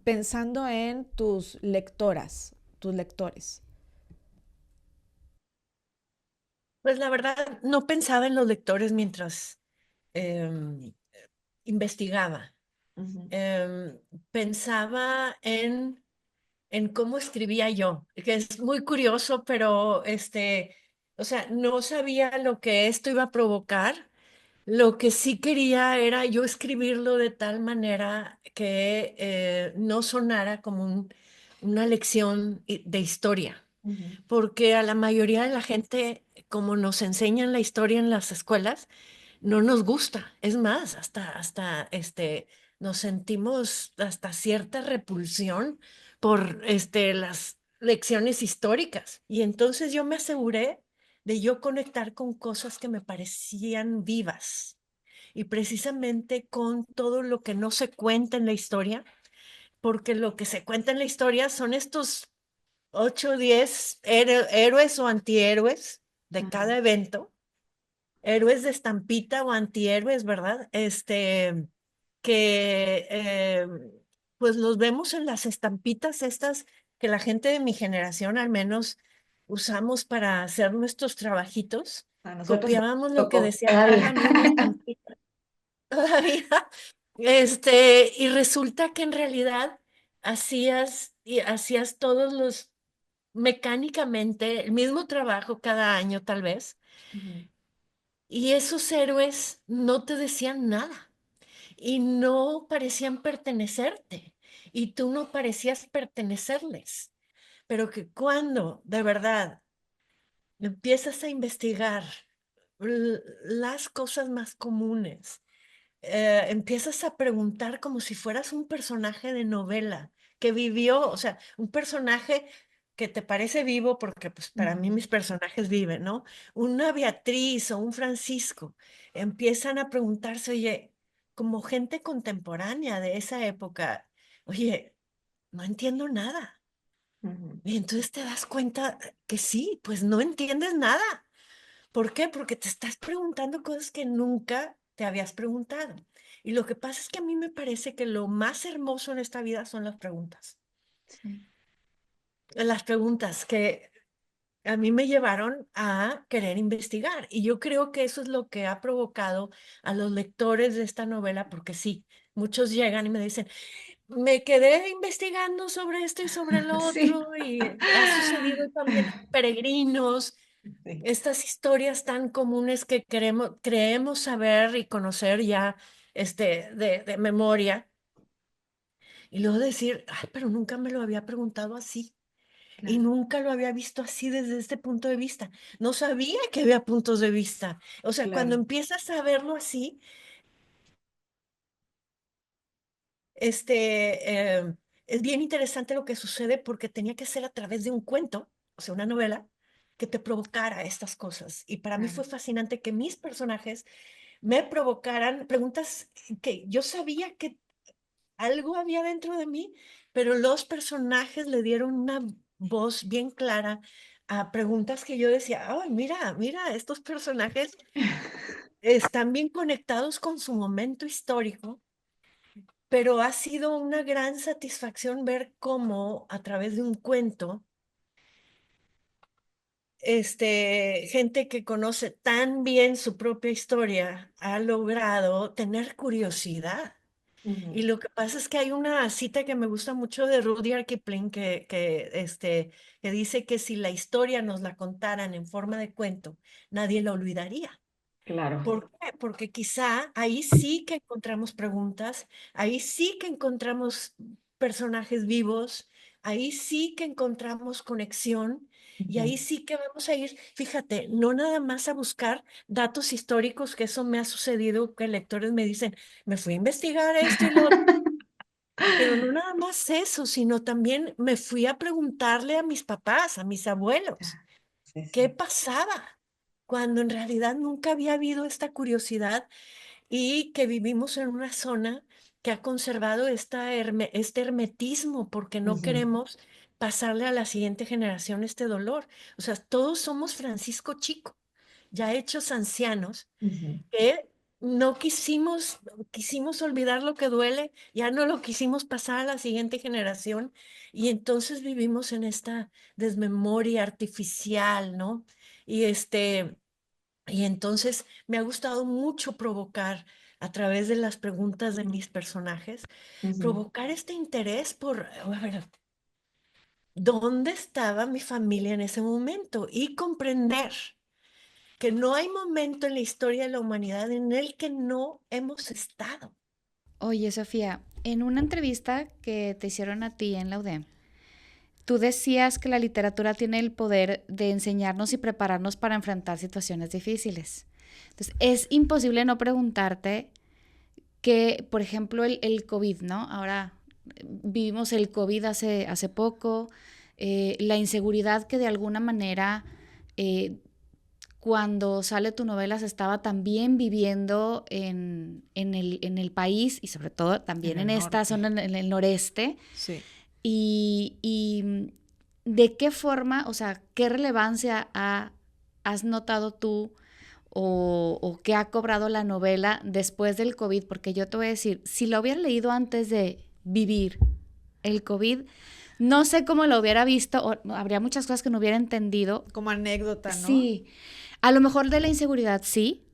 pensando en tus lectoras, tus lectores? Pues la verdad, no pensaba en los lectores mientras em, investigaba. Ujú. Pensaba en cómo escribía yo, que es muy curioso, pero o sea, no sabía lo que esto iba a provocar. Lo que sí quería era yo escribirlo de tal manera que no sonara como una lección de historia, Ujú. porque a la mayoría de la gente, como nos enseñan la historia en las escuelas, no nos gusta. Es más, hasta nos sentimos hasta cierta repulsión por las lecciones históricas. Y entonces yo me aseguré de yo conectar con cosas que me parecían vivas y precisamente con todo lo que no se cuenta en la historia, porque lo que se cuenta en la historia son estos 8 o 10 héroes o antihéroes de Ujú. cada evento, héroes de estampita o antihéroes, ¿verdad? Que pues los vemos en las estampitas estas que la gente de mi generación al menos usamos para hacer nuestros trabajitos. A nosotros Copiábamos lo que tocó decía todavía. cada una estampita todavía. Y resulta que en realidad hacías todos los, mecánicamente, el mismo trabajo cada año tal vez, Ujú. y esos héroes no te decían nada y no parecían pertenecerte y tú no parecías pertenecerles, pero que cuando de verdad empiezas a investigar las cosas más comunes, empiezas a preguntar como si fueras un personaje de novela que vivió, o sea, un personaje que te parece vivo, porque pues para mí Ujú. mis personajes viven, ¿no? Una Beatriz o un Francisco empiezan a preguntarse, oye, como gente contemporánea de esa época, oye, no entiendo nada. Ujú. Y entonces te das cuenta que sí, pues no entiendes nada. ¿Por qué? Porque te estás preguntando cosas que nunca te habías preguntado. Y lo que pasa es que a mí me parece que lo más hermoso en esta vida son las preguntas. Sí. Las preguntas que a mí me llevaron a querer investigar. Y yo creo que eso es lo que ha provocado a los lectores de esta novela, porque sí, muchos llegan y me dicen, me quedé investigando sobre esto y sobre lo Sí. otro, y ha sucedido también peregrinos, Sí. estas historias tan comunes que creemos saber y conocer ya de memoria, y luego decir, ay, pero nunca me lo había preguntado así. Y Claro. nunca lo había visto así desde este punto de vista. No sabía que había puntos de vista. O sea, cuando Claro. empiezas a verlo así, es bien interesante lo que sucede porque tenía que ser a través de un cuento, o sea, una novela, que te provocara estas cosas. Y para mí Claro. fue fascinante que mis personajes me provocaran preguntas que yo sabía que algo había dentro de mí, pero los personajes le dieron una voz bien clara a preguntas que yo decía, ay, mira, mira, estos personajes están bien conectados con su momento histórico, pero ha sido una gran satisfacción ver cómo a través de un cuento, gente que conoce tan bien su propia historia ha logrado tener curiosidad. Y Ujú. lo que pasa es que hay una cita que me gusta mucho de Rudyard Kipling que dice que si la historia nos la contaran en forma de cuento, nadie la olvidaría. Claro. ¿Por qué? Porque quizá ahí sí que encontramos preguntas, ahí sí que encontramos personajes vivos, ahí sí que encontramos conexión y Ujú. ahí sí que vamos a ir, fíjate, no nada más a buscar datos históricos, que eso me ha sucedido, que lectores me dicen, me fui a investigar esto y lo otro, pero no nada más eso, sino también me fui a preguntarle a mis papás, a mis abuelos. Sí, ¿Qué sí. pasaba? Cuando en realidad nunca había habido esta curiosidad y que vivimos en una zona que ha conservado este hermetismo porque no Ujú. queremos pasarle a la siguiente generación este dolor. O sea, todos somos Francisco Chico, ya hechos ancianos, Ujú. que no quisimos olvidar lo que duele, ya no lo quisimos pasar a la siguiente generación y entonces vivimos en esta desmemoria artificial, ¿no? Y y entonces me ha gustado mucho provocar a través de las preguntas de mis personajes, Ujú. provocar este interés por, a ver, ¿dónde estaba mi familia en ese momento? Y comprender que no hay momento en la historia de la humanidad en el que no hemos estado. Oye, Sofía, en una entrevista que te hicieron a ti en la UDEM, tú decías que la literatura tiene el poder de enseñarnos y prepararnos para enfrentar situaciones difíciles. Entonces, es imposible no preguntarte que, por ejemplo, el COVID, ¿no? Ahora vivimos el COVID hace poco, la inseguridad que de alguna manera eh, cuando sale tu novela se estaba también viviendo en el país y sobre todo también En en el esta norte. zona, en el noreste. Sí. Y de qué forma, o sea, qué relevancia has notado tú o qué ha cobrado la novela después del COVID, porque yo te voy a decir, si lo hubiera leído antes de vivir el COVID, no sé cómo lo hubiera visto, o habría muchas cosas que no hubiera entendido. Como anécdota, ¿no? Sí, a lo mejor de la inseguridad sí,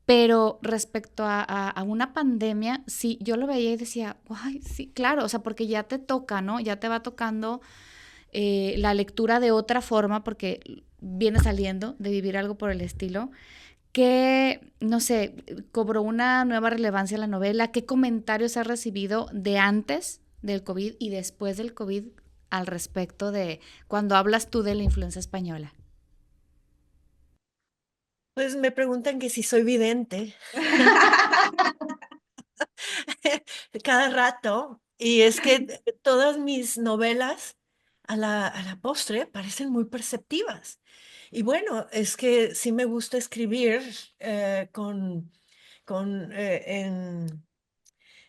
pero respecto a una pandemia, sí, yo lo veía y decía, ay, sí, claro, o sea, porque ya te toca, ¿no? Ya te va tocando la lectura de otra forma porque viene saliendo de vivir algo por el estilo, que, no sé, cobró una nueva relevancia la novela, qué comentarios has recibido de antes del COVID y después del COVID al respecto de cuando hablas tú de la influencia española. Pues me preguntan que si soy vidente cada rato, y es que todas mis novelas a la postre parecen muy perceptivas. Y bueno, es que sí me gusta escribir con, con, eh, en,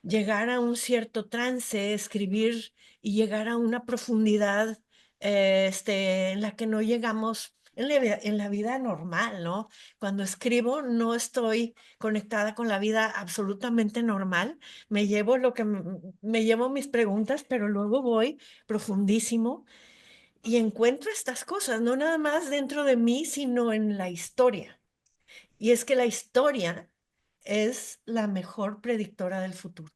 llegar a un cierto trance, escribir y llegar a una profundidad en la que no llegamos en la vida normal, ¿no? Cuando escribo no estoy conectada con la vida absolutamente normal, me llevo me llevo mis preguntas, pero luego voy profundísimo y encuentro estas cosas, no nada más dentro de mí, sino en la historia. Y es que la historia es la mejor predictora del futuro.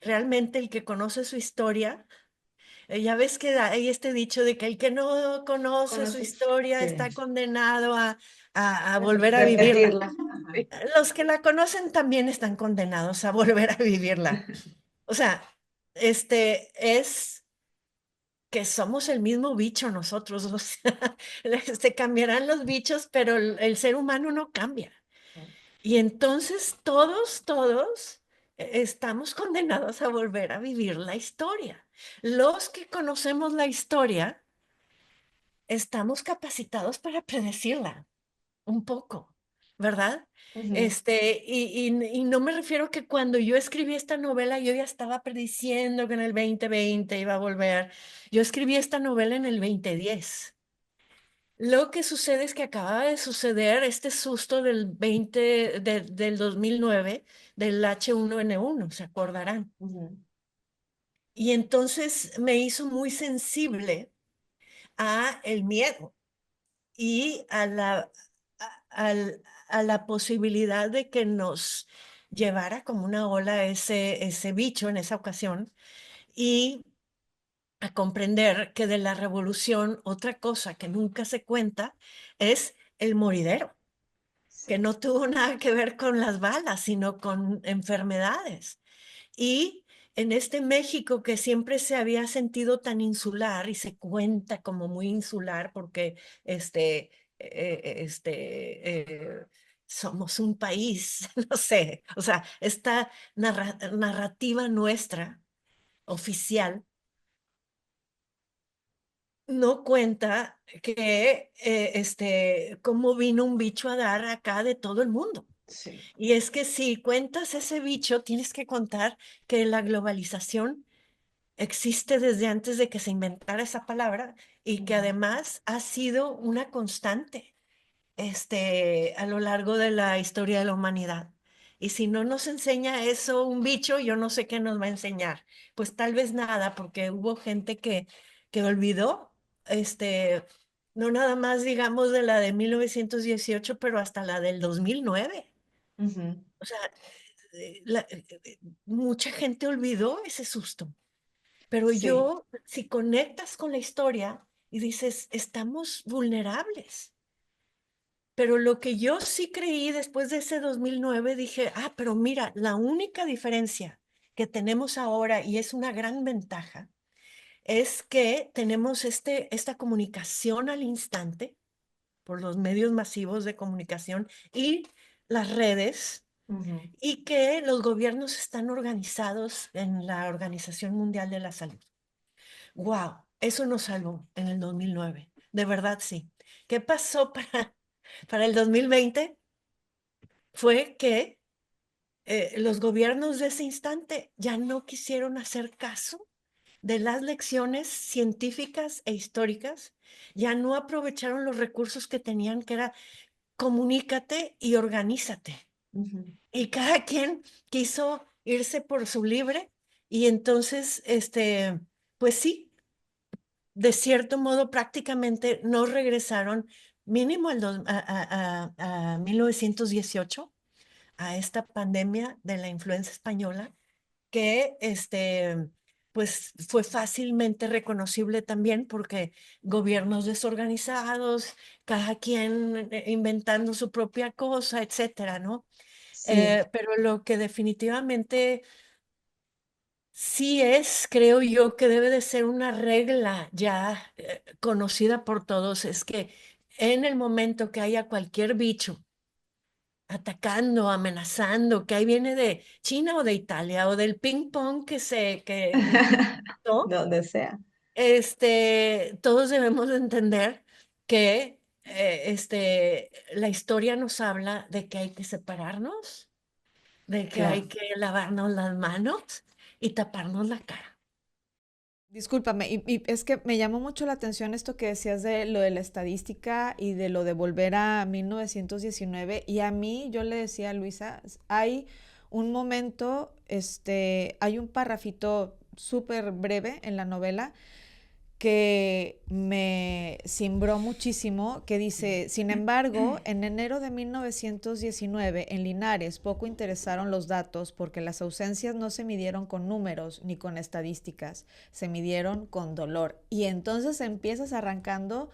Realmente el que conoce su historia, ya ves que hay este dicho de que el que no conoce su Conoces, historia sí, está condenado a volver a vivirla. repetirla. Sí. Los que la conocen también están condenados a volver a vivirla. O sea, es que somos el mismo bicho nosotros, o sea, se cambiarán los bichos, pero el ser humano no cambia. Y entonces todos estamos condenados a volver a vivir la historia. Los que conocemos la historia estamos capacitados para predecirla un poco, ¿verdad? Ujú. Y no me refiero que cuando yo escribí esta novela yo ya estaba prediciendo que en el 2020 iba a volver. Yo escribí esta novela en el 2010. Lo que sucede es que acaba de suceder este susto del 2009 del H1N1, ¿se acordarán? Ujú. Y entonces me hizo muy sensible a el miedo y a la posibilidad de que nos llevara como una ola ese bicho en esa ocasión y a comprender que de la revolución otra cosa que nunca se cuenta es el moridero, que Sí. no tuvo nada que ver con las balas, sino con enfermedades. Y en este México que siempre se había sentido tan insular y se cuenta como muy insular porque somos un país, no sé, o sea, esta narrativa nuestra oficial no cuenta que cómo vino un bicho a dar acá de todo el mundo. Sí. Y es que si cuentas ese bicho, tienes que contar que la globalización existe desde antes de que se inventara esa palabra y que Ujú. además ha sido una constante a lo largo de la historia de la humanidad. Y si no nos enseña eso un bicho, yo no sé qué nos va a enseñar. Pues tal vez nada, porque hubo gente que olvidó, no nada más digamos de la de 1918, pero hasta la del 2009. Ujú. O sea, mucha gente olvidó ese susto. Pero Sí. si conectas con la historia y dices, estamos vulnerables. Pero lo que yo sí creí después de ese 2009 dije, pero mira, la única diferencia que tenemos ahora, y es una gran ventaja, es que tenemos esta comunicación al instante por los medios masivos de comunicación y las redes, Ujú. y que los gobiernos están organizados en la Organización Mundial de la Salud. ¡Wow! Eso nos salvó en el 2009. De verdad, sí. ¿Qué pasó para el 2020? Fue que los gobiernos de ese instante ya no quisieron hacer caso de las lecciones científicas e históricas, ya no aprovecharon los recursos que tenían, que era comunícate y organízate. Ujú. Y cada quien quiso irse por su libre y entonces, pues sí, de cierto modo prácticamente no regresaron mínimo a 1918, a esta pandemia de la influenza española, que pues fue fácilmente reconocible también porque gobiernos desorganizados, cada quien inventando su propia cosa, etcétera, ¿no? Sí. Pero lo que definitivamente sí creo yo, que debe de ser una regla ya conocida por todos, es que en el momento que haya cualquier bicho atacando, amenazando, que ahí viene de China o de Italia o del ping pong ¿no? Donde sea. Todos debemos de entender que la historia nos habla de que hay que separarnos, de que hay Claro. que lavarnos las manos y taparnos la cara. Discúlpame, y es que me llamó mucho la atención esto que decías de lo de la estadística y de lo de volver a 1919. Y a mí, yo le decía a Luisa, hay un momento, hay un parrafito súper breve en la novela que me cimbró muchísimo, que dice, sin embargo, en enero de 1919, en Linares poco interesaron los datos porque las ausencias no se midieron con números ni con estadísticas, se midieron con dolor. Y entonces empiezas arrancando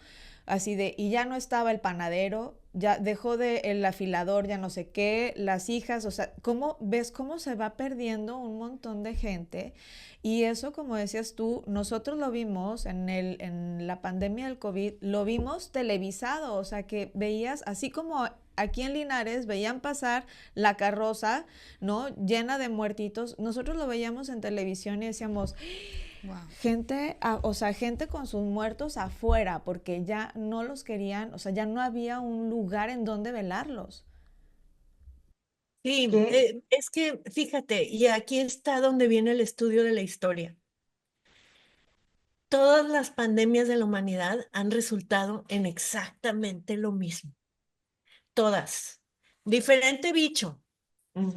así de, y ya no estaba el panadero, ya dejó de el afilador, ya no sé qué, las hijas, o sea, ¿cómo ves cómo se va perdiendo un montón de gente? Y eso, como decías tú, nosotros lo vimos en la pandemia del COVID, lo vimos televisado, o sea, que veías, así como aquí en Linares veían pasar la carroza, ¿no? Llena de muertitos, nosotros lo veíamos en televisión y decíamos, Wow. gente, o sea, gente con sus muertos afuera, porque ya no los querían, o sea, ya no había un lugar en donde velarlos. Sí, ¿Qué? es que fíjate, y aquí está donde viene el estudio de la historia. Todas las pandemias de la humanidad han resultado en exactamente lo mismo. Todas. Diferente bicho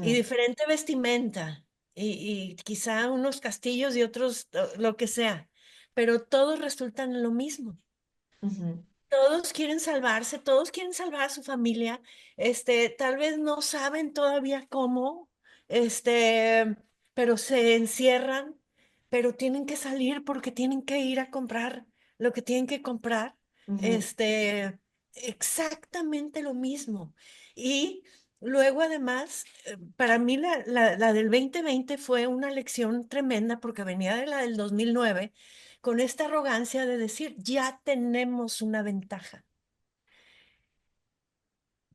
y Ujú, diferente vestimenta y quizá unos castillos y otros lo que sea, pero todos resultan en lo mismo. ujú, Todos quieren salvarse, todos quieren salvar a su familia, tal vez no saben todavía cómo, pero se encierran, pero tienen que salir porque tienen que ir a comprar lo que tienen que comprar, ujú, este, exactamente lo mismo. Y luego además, para mí la del 2020 fue una lección tremenda porque venía de la del 2009 con esta arrogancia de decir, ya tenemos una ventaja.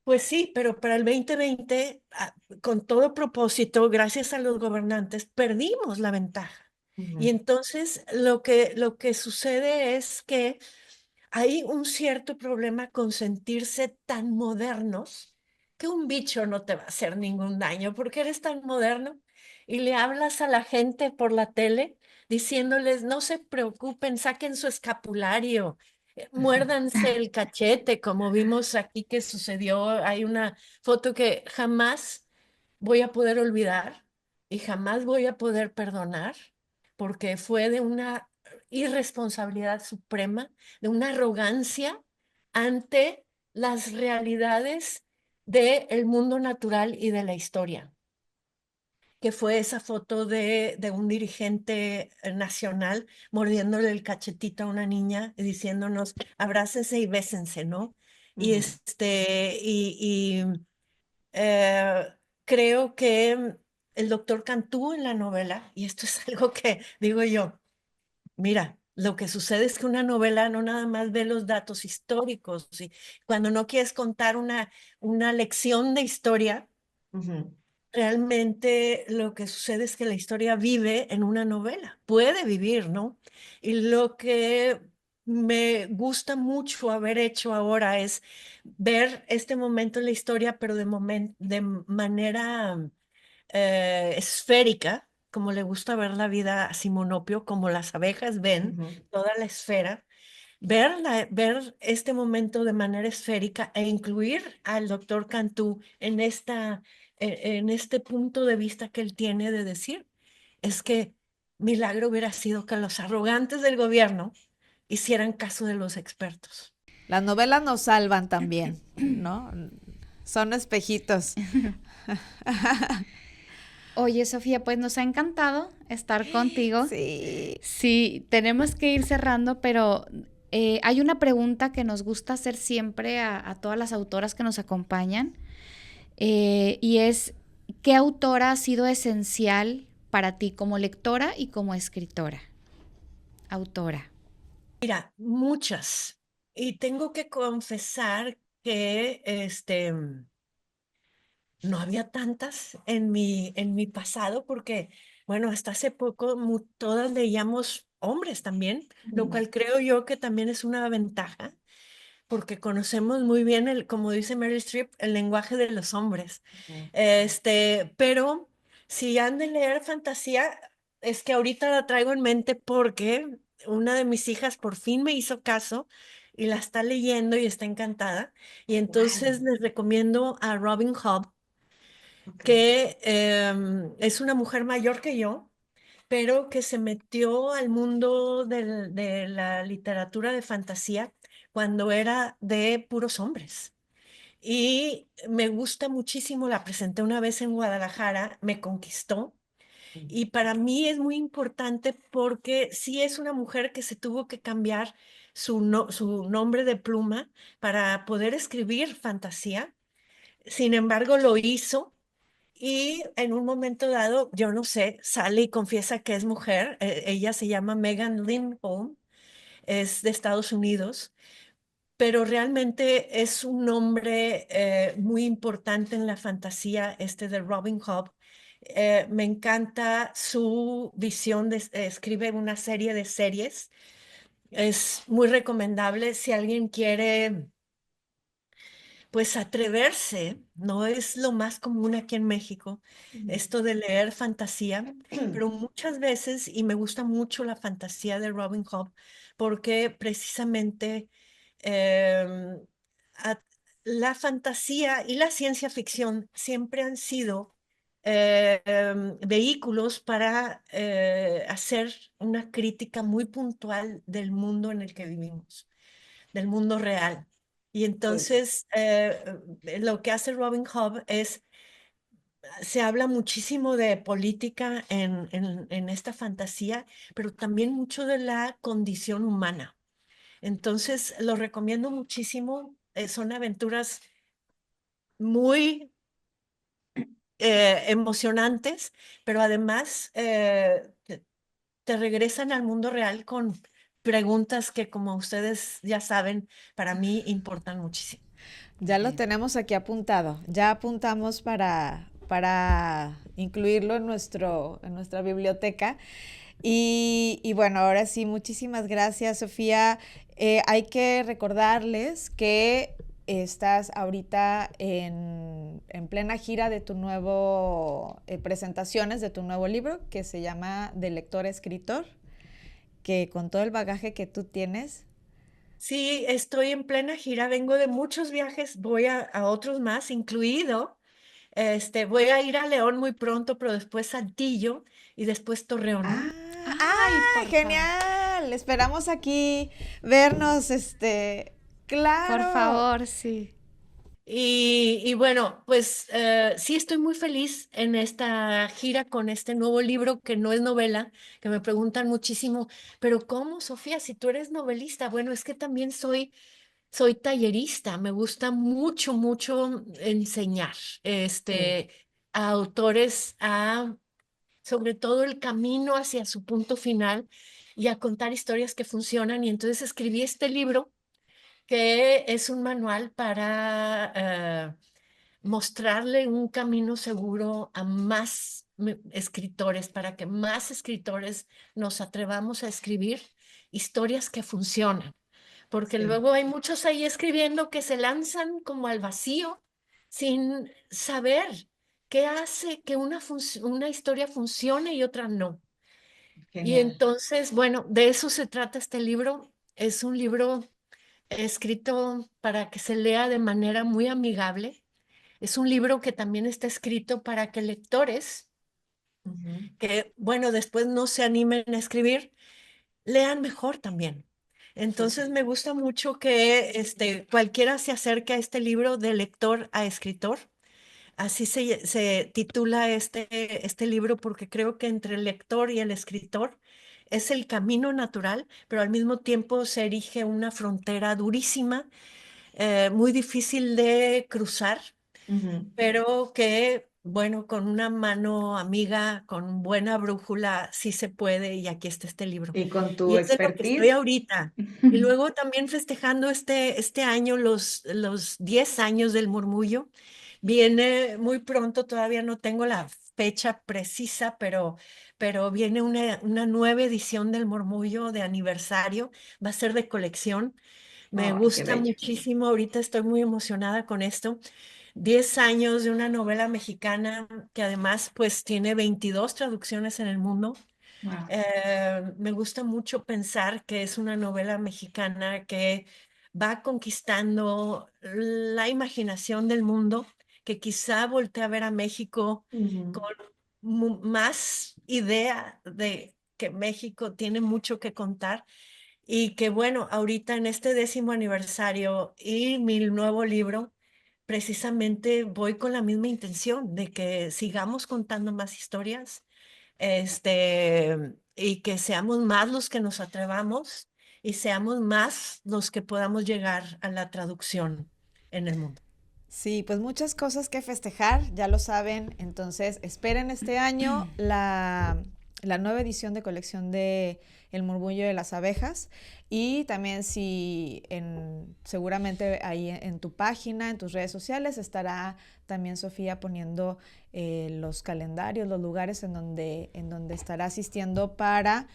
Pues sí, pero para el 2020, con todo propósito, gracias a los gobernantes, perdimos la ventaja. Y ujú, entonces lo que sucede es que hay un cierto problema con sentirse tan modernos que un bicho no te va a hacer ningún daño porque eres tan moderno y le hablas a la gente por la tele diciéndoles no se preocupen, saquen su escapulario, muérdanse el cachete, como vimos aquí que sucedió. Hay una foto que jamás voy a poder olvidar y jamás voy a poder perdonar porque fue de una irresponsabilidad suprema, de una arrogancia ante las realidades del mundo natural y de la historia, que fue esa foto de un dirigente nacional mordiéndole el cachetito a una niña y diciéndonos, abrácense y bésense, ¿no? Y, ujú. eh, creo que el doctor Cantú en la novela, y esto es algo que digo yo, mira, lo que sucede es que una novela no nada más ve los datos históricos, y cuando no quieres contar una lección de historia, Ujú, realmente lo que sucede es que la historia vive en una novela, puede vivir, ¿no? Y lo que me gusta mucho haber hecho ahora es ver este momento en la historia, pero de manera esférica, como le gusta ver la vida a Simonopio, como las abejas ven ujú. toda la esfera, ver este momento de manera esférica e incluir al doctor Cantú en en este punto de vista que él tiene de decir, es que milagro hubiera sido que los arrogantes del gobierno hicieran caso de los expertos. Las novelas nos salvan también, ¿no? Son espejitos. Oye, Sofía, pues nos ha encantado estar contigo. Sí. Sí, tenemos que ir cerrando, pero hay una pregunta que nos gusta hacer siempre a todas las autoras que nos acompañan, y es, ¿qué autora ha sido esencial para ti como lectora y como escritora? Autora. Mira, muchas. Y tengo que confesar que no había tantas en mi pasado porque, bueno, hasta hace poco todas leíamos hombres también, lo Ujú, cual creo yo que también es una ventaja. porque conocemos muy bien como dice Meryl Streep, el lenguaje de los hombres. Ujú. Pero si han de leer fantasía, es que ahorita la traigo en mente porque una de mis hijas por fin me hizo caso y la está leyendo y está encantada. Y entonces ¿Cuál? les recomiendo a Robin Hobb, Ok. que es una mujer mayor que yo, pero que se metió al mundo de la literatura de fantasía cuando era de puros hombres. Y me gusta muchísimo, la presenté una vez en Guadalajara, me conquistó. Y para mí es muy importante porque sí es una mujer que se tuvo que cambiar su nombre de pluma para poder escribir fantasía. Sin embargo, lo hizo y en un momento dado, yo no sé, sale y confiesa que es mujer. Ella se llama Megan Lindholm, es de Estados Unidos, pero realmente es un nombre muy importante en la fantasía, este de Robin Hobb. Me encanta su visión escribe una serie de series. Es muy recomendable si alguien quiere pues atreverse, no es lo más común aquí en México, esto de leer fantasía, pero muchas veces, y me gusta mucho la fantasía de Robin Hobb, porque precisamente em, a- la fantasía y la ciencia ficción siempre han sido vehículos para hacer una crítica muy puntual del mundo en el que vivimos, del mundo real. Y Sí. entonces lo que hace Robin Hobb es, se habla muchísimo de política en esta fantasía, pero también mucho de la condición humana. Entonces lo recomiendo muchísimo. Son aventuras muy emocionantes, pero además te regresan al mundo real con preguntas que, como ustedes ya saben, para mí importan muchísimo. Ya lo Bien. tenemos aquí apuntado. Ya apuntamos para incluirlo en nuestra biblioteca. Y bueno, ahora sí, muchísimas gracias, Sofía. Hay que recordarles que estás ahorita en plena gira de tu nuevo, presentaciones de tu nuevo libro que se llama De lector a escritor, que con todo el bagaje que tú tienes. Sí, estoy en plena gira, vengo de muchos viajes, voy a otros más, incluido, voy a ir a León muy pronto, pero después Saltillo y después Torreón. Ay, por favor. Genial. Esperamos aquí vernos, Por claro. favor, sí. Y bueno, pues sí estoy muy feliz en esta gira con este nuevo libro que no es novela, que me preguntan muchísimo, pero ¿cómo, Sofía, si tú eres novelista? Bueno, es que también soy tallerista, me gusta mucho, mucho enseñar Sí. a autores sobre todo el camino hacia su punto final y a contar historias que funcionan. Y entonces escribí este libro que es un manual para mostrarle un camino seguro a más escritores, para que más escritores nos atrevamos a escribir historias que funcionan, porque Sí. luego hay muchos ahí escribiendo que se lanzan como al vacío sin saber qué hace que una historia funcione y otra no. Y Genial. entonces, bueno, de eso se trata este libro. Es un libro escrito para que se lea de manera muy amigable. Es un libro que también está escrito para que lectores Ujú. que, bueno, después no se animen a escribir, lean mejor también. Sí. Entonces me gusta mucho que cualquiera se acerque a este libro de lector a escritor. Así se titula este libro porque creo que entre el lector y el escritor es el camino natural, pero al mismo tiempo se erige una frontera durísima, muy difícil de cruzar, Ujú. pero que, bueno, con una mano amiga, con buena brújula, sí se puede y aquí está este libro. Y con Y tu es de lo que estoy expertise. ahorita. Y luego también festejando este año los 10 años del Murmullo. Viene muy pronto, todavía no tengo la fecha precisa, pero viene una nueva edición del Murmullo de aniversario, va a ser de colección Me Ay, qué gusta bello. muchísimo, ahorita estoy muy emocionada con esto. 10 años de una novela mexicana que además pues tiene 22 traducciones en el mundo. Wow. Me gusta mucho pensar que es una novela mexicana que va conquistando la imaginación del mundo, que quizá voltea a ver a México Ujú. con más idea de que México tiene mucho que contar y que bueno, ahorita en este 10º aniversario y mi nuevo libro, precisamente voy con la misma intención de que sigamos contando más historias, y que seamos más los que nos atrevamos y seamos más los que podamos llegar a la traducción en el mundo. Sí, pues muchas cosas que festejar, ya lo saben. Entonces, esperen este año la nueva edición de colección de El murmullo de las abejas. Y también seguramente ahí en tu página, en tus redes sociales, estará también Sofía poniendo los calendarios, los lugares en donde estará asistiendo para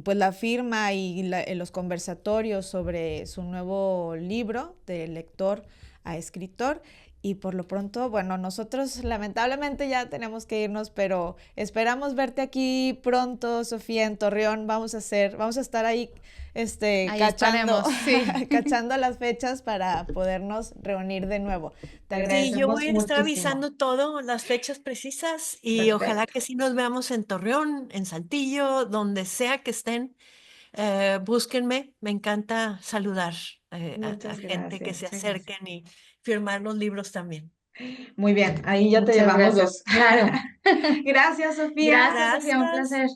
pues la firma y los conversatorios sobre su nuevo libro de lector a escritor. Y por lo pronto, bueno, nosotros lamentablemente ya tenemos que irnos, pero esperamos verte aquí pronto, Sofía, en Torreón. Vamos a estar ahí, Ahí cachando, estaremos, sí. cachando las fechas para podernos reunir de nuevo. Te Sí, yo agradecemos. voy a estar muchísimo. avisando todo, las fechas precisas y ojalá Perfecto. que sí nos veamos en Torreón, en Saltillo, donde sea que estén. Búsquenme, me encanta saludar a Muchas gente que gracias. se Muchas gracias. acerquen y firmar los libros también. Muy bien, ahí ya te Muchas llevamos gracias. dos. Claro. Gracias, Sofía. Gracias, Sofía, un Gracias. placer.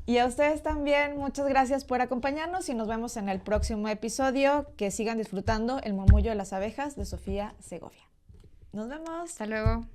Y a ustedes también, muchas gracias por acompañarnos y nos vemos en el próximo episodio. Que sigan disfrutando El murmullo de las abejas de Sofía Segovia. Nos vemos. Hasta luego.